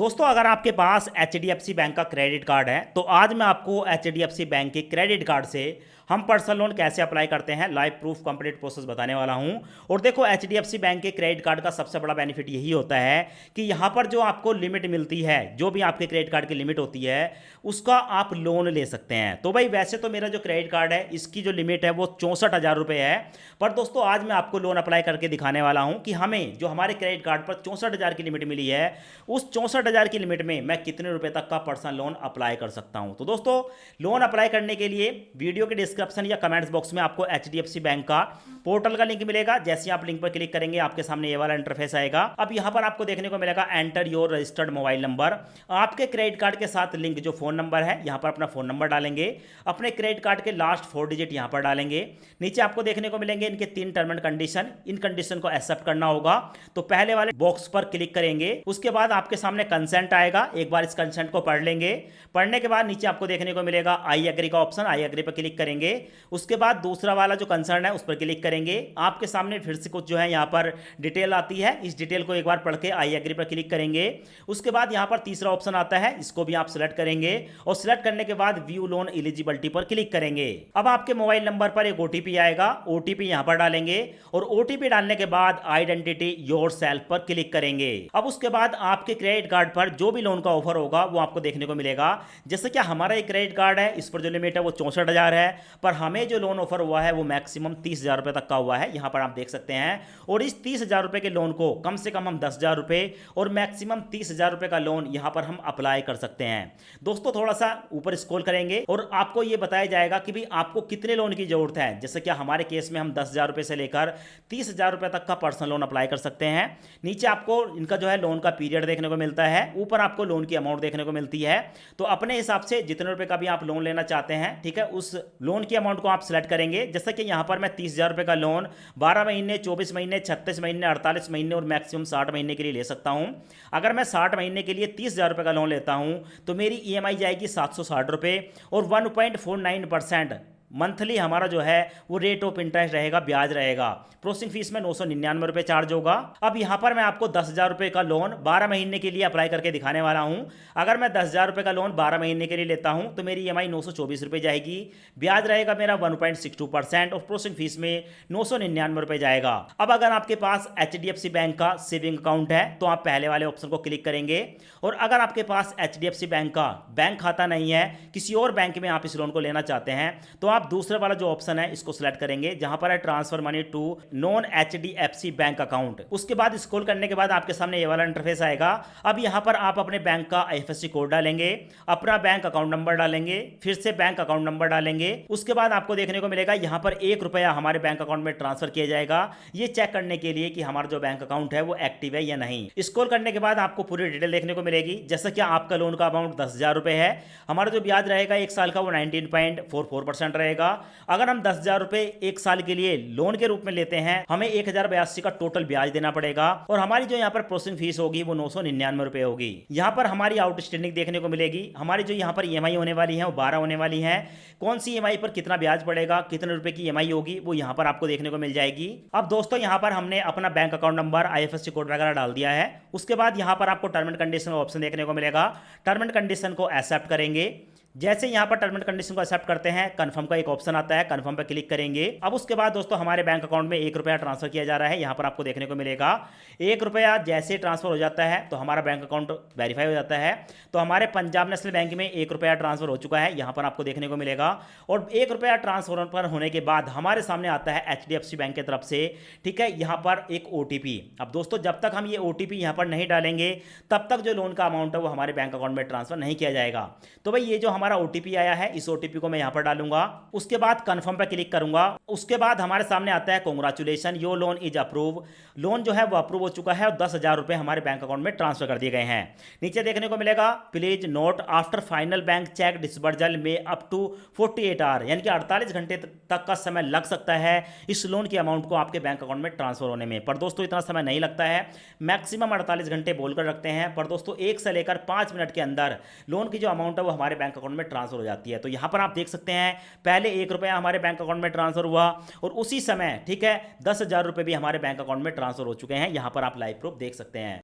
दोस्तों अगर आपके पास एचडीएफसी बैंक का क्रेडिट कार्ड है तो आज मैं आपको एचडीएफसी बैंक के क्रेडिट कार्ड से हम पर्सनल लोन कैसे अप्लाई करते हैं लाइव प्रूफ कंप्लीट प्रोसेस बताने वाला हूं। और देखो एचडीएफसी बैंक के क्रेडिट कार्ड का सबसे बड़ा बेनिफिट यही होता है कि यहां पर जो आपको लिमिट मिलती है, जो भी आपके क्रेडिट कार्ड की लिमिट होती है उसका आप लोन ले सकते हैं। तो भाई वैसे तो मेरा जो क्रेडिट कार्ड है इसकी जो लिमिट है वो 64,000 रुपये है, पर दोस्तों आज मैं आपको लोन अप्लाई करके दिखाने वाला हूं कि हमें जो हमारे क्रेडिट कार्ड पर 64,000 की लिमिट मिली है उस 64,000 की लिमिट में मैं कितने रुपए तक का पर्सनल लोन अप्लाई कर सकता हूं। तो दोस्तों लोन अप्लाई करने के लिए वीडियो के डिस्क्रिप्शन या कमेंट्स बॉक्स में आपको एचडीएफसी बैंक का पोर्टल का लिंक मिलेगा। जैसे आप लिंक पर क्लिक करेंगे आपके सामने ये वाला इंटरफेस आएगा। अब यहां पर आपको देखने को मिलेगा enter your registered mobile number. आपके क्रेडिट कार्ड के साथ लिंक जो फोन नंबर है यहां पर अपना फोन नंबर डालेंगे, अपने क्रेडिट कार्ड के लास्ट 4 डिजिट यहां पर डालेंगे। नीचे आपको देखने को मिलेंगे इनके 3 term and condition, in condition को एक्सेप्ट करना होगा। तो पहले वाले बॉक्स पर क्लिक करेंगे, उसके बाद आपके सामने कंसेंट आएगा। एक बार इस कंसेंट को पढ़ लेंगे। पढ़ने के बाद नीचे आपको देखने को मिलेगा आई एग्री का ऑप्शन, आई एग्री पर क्लिक करेंगे। उसके बाद दूसरा वाला जो कंसर्न है उस पर क्लिक करेंगे। आपके सामने फिर से कुछ जो है यहाँ पर डिटेल आती है, इस डिटेल को एक बार पढ़ के आई एग्री पर क्लिक करेंगे। उसके बाद यहाँ पर तीसरा ऑप्शन आता है, इसको भी आप सिलेक्ट करेंगे और सिलेक्ट करने के बाद व्यू लोन एलिजिबिलिटी पर क्लिक करेंगे। अब आपके मोबाइल नंबर पर एक ओटीपी आएगा, ओटीपी यहाँ पर डालेंगे और ओटीपी डालने के बाद आइडेंटिटी योर सेल्फ पर क्लिक करेंगे। अब उसके बाद आपके क्रेडिट कार्ड पर जो भी लोन का ऑफर होगा वो आपको देखने को मिलेगा। जैसे कि हमारा एक क्रेडिट कार्ड है, इस पर जो लिमिट है वो 64,000 है, पर हमें जो लोन ऑफर हुआ है वो मैक्सिमम 30,000 रुपए तक का हुआ है, यहां पर आप देख सकते हैं। और इस 30,000 रुपए के लोन को कम से कम हम 10,000 रुपए और मैक्सिमम 30,000 रुपए का लोन यहां पर हम अप्लाई कर सकते हैं। दोस्तों थोड़ा सा ऊपर स्क्रॉल करेंगे और आपको यह बताया जाएगा कि भाई आपको कितने लोन की जरूरत है। जैसे कि हमारे केस में हम 10,000 रुपए से लेकर 30,000 रुपए तक का पर्सनल लोन अप्लाई कर सकते हैं। नीचे आपको इनका जो है लोन का पीरियड देखने को मिलता है, ऊपर आपको लोन की अमाउंट देखने को मिलती है। तो अपने हिसाब से जितने रुपए का भी आप लोन लेना चाहते हैं, ठीक है, उस लोन की अमाउंट को आप सिलेक्ट करेंगे। जैसे कि यहां पर मैं 30,000 रुपए का लोन 12 महीने, 24 महीने, 36 महीने, 48 महीने और मैक्सिमम 60 महीने के लिए ले सकता हूं। अगर मैं 60 महीने के लिए 30,000 रुपए का लोन लेता हूं तो मेरी ईएमआई जाएगी 760 रुपए और 1.49% मंथली हमारा जो है वो रेट ऑफ इंटरेस्ट रहेगा, ब्याज रहेगा। प्रोसेसिंग फीस में 999 रुपये चार्ज होगा। अब यहाँ पर मैं आपको 10,000 रुपये का लोन 12 महीने के लिए अप्लाई करके दिखाने वाला हूँ। अगर मैं 10,000 रुपये का लोन 12 महीने के लिए लेता हूँ तो मेरी ईएमआई 924 रुपये जाएगी, ब्याज रहेगा मेरा 1.62% और प्रोसेसिंग फीस में 999 रुपये जाएगा। अब अगर आपके पास एचडीएफसी बैंक का सेविंग अकाउंट है तो आप पहले वाले ऑप्शन को क्लिक करेंगे। और अगर आपके पास एचडीएफसी बैंक का बैंक खाता नहीं है, किसी और बैंक में आप इस लोन को लेना चाहते हैं, तो आप दूसरे वाला जो ऑप्शन है इसको सिलेक्ट करेंगे जहां पर है transfer money to non HDFC bank account. उसके बाद स्क्रॉल करने के बाद आपके सामने ये वाला इंटरफेस आएगा। अब यहां पर आप अपने बैंक का आईएफएससी कोड डालेंगे, अपना बैंक अकाउंट नंबर डालेंगे, फिर से बैंक अकाउंट नंबर डालेंगे। उसके बाद आपको देखने को मिलेगा यहां पर 1 रुपया हमारे बैंक अकाउंट में ट्रांसफर किया जाएगा, ये चेक करने के लिए कि हमारा जो बैंक अकाउंट है वो एक्टिव है या नहीं। स्क्रॉल करने के बाद आपको पूरी डिटेल देखने को मिलेगी। जैसा कि आपका लोन का अमाउंट 10,000 रुपए है, हमारा जो ब्याज रहेगा 1 साल का वो 19.44% रहेगा। अगर हम 10,000 रुपए 1 साल के लिए लोन के रूप में लेते हैं, हमें 1,082 का टोटल ब्याज देना पड़ेगा और हमारी जो यहाँ पर प्रोसेसिंग फीस होगी वो 999 रुपए होगी। यहाँ पर हमारी आउटस्टैंडिंग देखने को मिलेगी। हमारी जो यहाँ पर ईएमआई होने वाली है वो 12 होने वाली है। कौन सी ईएमआई पर कितना ब्याज पड़ेगा, कितने रुपए की ईएमआई होगी वो यहाँ पर आपको देखने को मिल जाएगी। अब दोस्तों यहाँ पर हमने अपना bank account number, IFSC code वगैरह डाल दिया है। उसके बाद यहाँ पर आपको टर्म एंड कंडीशन का ऑप्शन देखने को मिलेगा। टर्म एंड कंडीशन को एक्सेप्ट करेंगे। जैसे यहाँ पर टर्म एंड कंडीशन को एक्सेप्ट करते हैं, कंफर्म का एक ऑप्शन आता है, कंफर्म पर क्लिक करेंगे। अब उसके बाद दोस्तों हमारे बैंक अकाउंट में 1 रुपया ट्रांसफर किया जा रहा है, यहाँ पर आपको देखने को मिलेगा 1 रुपया जैसे ट्रांसफर हो जाता है तो हमारा बैंक अकाउंट वेरीफाई हो जाता है। तो हमारे पंजाब नेशनल बैंक में 1 रुपया ट्रांसफर हो चुका है, यहाँ पर आपको देखने को मिलेगा। और 1 रुपया ट्रांसफर होने के बाद हमारे सामने आता है एचडीएफसी बैंक की तरफ से, ठीक है, यहाँ पर एक ओटीपी। अब दोस्तों जब तक हम ये ओटीपी यहाँ पर नहीं डालेंगे तब तक जो लोन का अमाउंट है वो हमारे बैंक अकाउंट में ट्रांसफर नहीं किया जाएगा। तो भाई ये जो हमारा ओटीपी आया है इस ओटीपी को मैं यहां पर डालूंगा। उसके बाद कंफर्म पे क्लिक करूंगा। उसके बाद हमारे सामने आता है congratulation your loan is approve. Loan जो है वो अप्रूव हो चुका है और 10,000 रुपए हमारे बैंक अकाउंट में ट्रांसफर कर दिए गए हैं। नीचे देखने को मिलेगा please note after final bank cheque disbursal में अप टू 48 आवर, यानी कि 48 घंटे तक का समय लग सकता है इस लोन की अमाउंट को आपके बैंक अकाउंट में ट्रांसफर होने में। पर दोस्तों इतना समय नहीं लगता है, मैक्सिमम 48 घंटे बोलकर रखते हैं। पर दोस्तों 1 से लेकर 5 मिनट के अंदर लोन की जो अमाउंट है वो हमारे बैंक अकाउंट में ट्रांसफर हो जाती है। तो यहां पर आप देख सकते हैं पहले 1 रुपया हमारे बैंक अकाउंट में ट्रांसफर हुआ और उसी समय, ठीक है, 10,000 रुपए भी हमारे बैंक अकाउंट में ट्रांसफर हो चुके हैं। यहां पर आप लाइव प्रूफ देख सकते हैं।